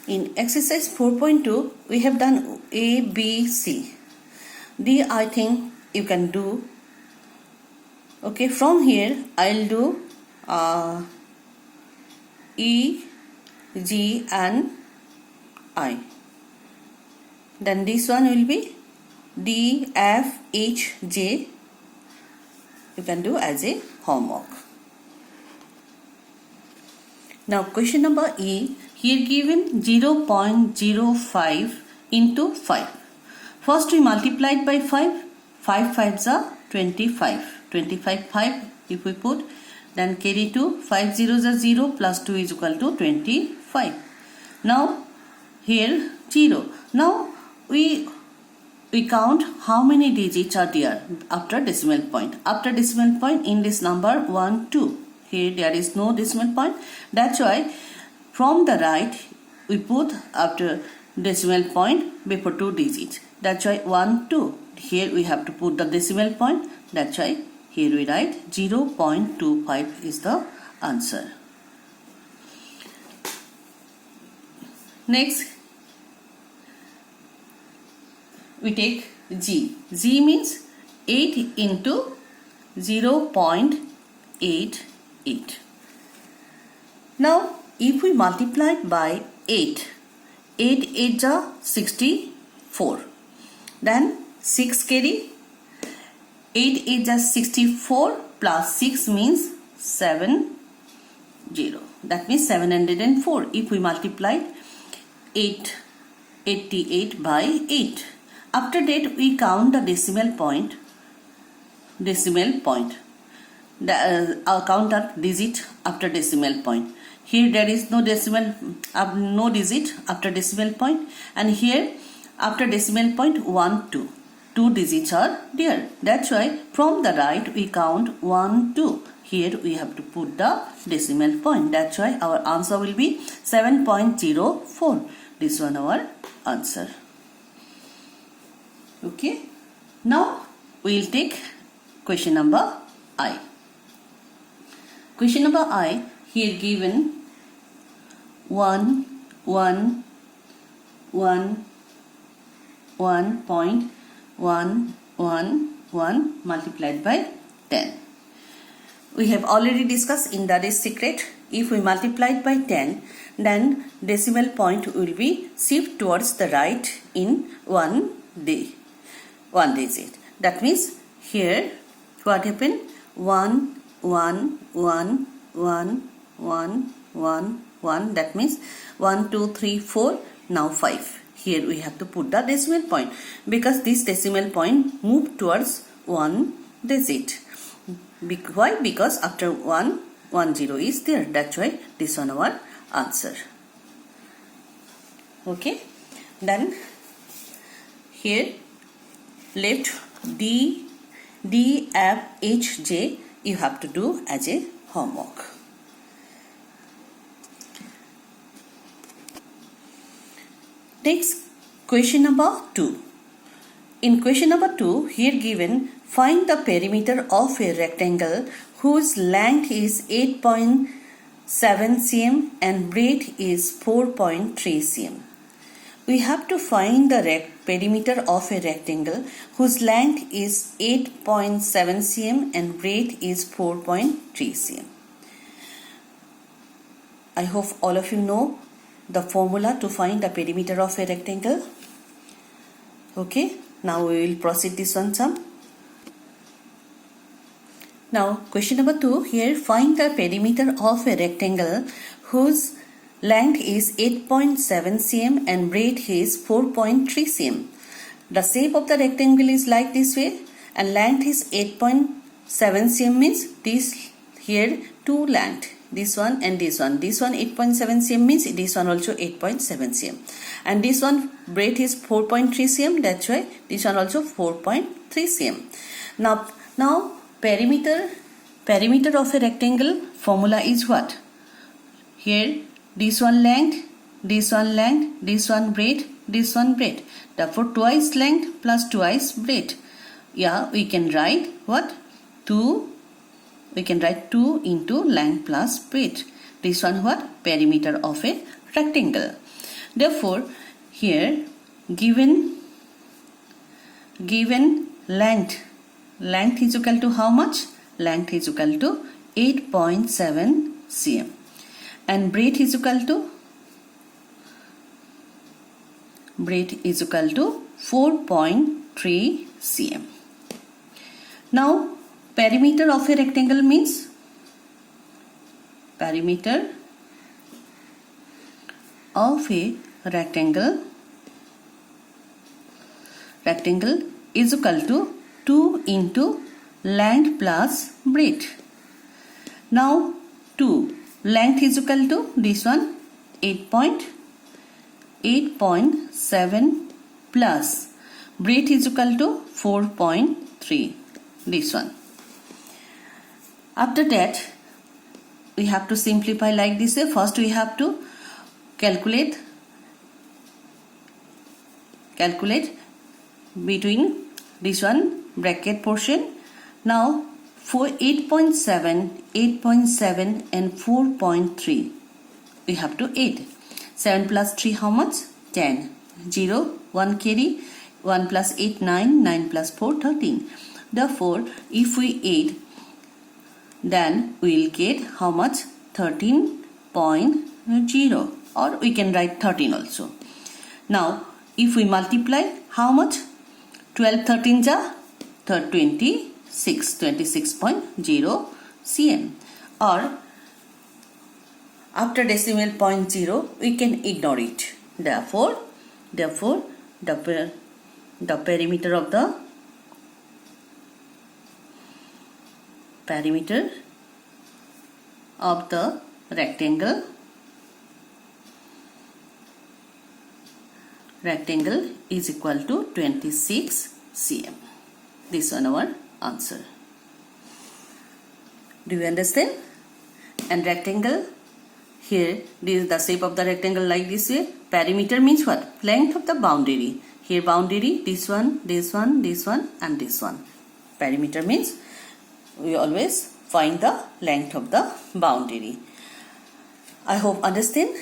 In exercise 4.2, we have done A, B, C. D, I think you can do. Okay, from here I'll do E, G and I. Then this one will be D, F, H, J. You can do as a homework. Now question number E, here given 0.05 into 5. First we multiplied by 5. 5 5s are 25. 25 5 if we put, then carry 2. 5 zeros are 0 plus 2 is equal to 25. Now here 0. Now we count how many digits are there after decimal point. After decimal point in this number 1 2. Here there is no decimal point. That's why from the right we put after decimal point before 2 digits. That's why 1 2. Here we have to put the decimal point. That's why here we write 0.25 is the answer. Next we take G. G means 8 into 0.88. Now if we multiply by 8, 8 8 are 64. Then 6 carry, 8 8 are 64 plus 6 means 70. That means 704. If we multiply 88 by 8. After that we count the decimal point. Count the digit after decimal point. Here there is no decimal, no digit after decimal point, and here after decimal point 1 2. 2 digits are there. That's why from the right we count 1 2. Here we have to put the decimal point. That's why our answer will be 7.04. This one our answer. Okay. Now we will take question number I. Question number I, here given 1.11 multiplied by 10. We have already discussed in that is secret. If we multiply by 10, then decimal point will be shift towards the right in one digit. That means here what happened? 1 1 1 1 1 1 1. That means 1 2 3 4. Now 5. Here we have to put the decimal point because this decimal point moved towards one digit. Why? Because after 1 0 is there. That's why this one our answer. Okay. Then here left D, F, H, J you have to do as a homework. Next question number 2. In question number 2, here given find the perimeter of a rectangle whose length is 8.7 cm and breadth is 4.3 cm. We have to find the perimeter of a rectangle whose length is 8.7 cm and breadth is 4.3 cm. I hope all of you know the formula to find the perimeter of a rectangle. Okay, now we will proceed this one some. Now question number 2, here find the perimeter of a rectangle whose length is 8.7 cm and breadth is 4.3 cm. The shape of the rectangle is like this way and length is 8.7 cm means this here two length. This one and this one. This one 8.7 cm means this one also 8.7 cm. And this one breadth is 4.3 cm. That's why this one also 4.3 cm. Now perimeter of a rectangle formula is what? Here this one length, this one length, this one breadth, this one breadth. Therefore twice length plus twice breadth. Yeah, we can write what? 2. We can write 2 into length plus breadth. This one what? Perimeter of a rectangle. Therefore, here given length is equal to how much? Length is equal to 8.7 cm and breadth is equal to 4.3 cm. Now perimeter of a rectangle means perimeter of a rectangle is equal to 2 into length plus breadth. Now 2 length is equal to this one 8.7 plus breadth is equal to 4.3, this one. After that we have to simplify like this way. First we have to calculate between this one bracket portion. Now for 8.7 and 4.3 we have to add. 7 plus 3 how much? 10. 0 1 carry, 1 plus 8 9, 9 plus 4 13. Therefore if we add, then we will get how much? 13.0, or we can write 13 also. Now if we multiply, how much? 12 13 ja 26.0 cm, or after decimal point 0 we can ignore it. Therefore the perimeter of the rectangle is equal to 26 cm. This one our answer. Do you understand? And rectangle, here this is the shape of the rectangle like this way. Perimeter means what? Length of the boundary. Here boundary, this one, this one, this one and this one. Perimeter means we always find the length of the boundary. I hope understand.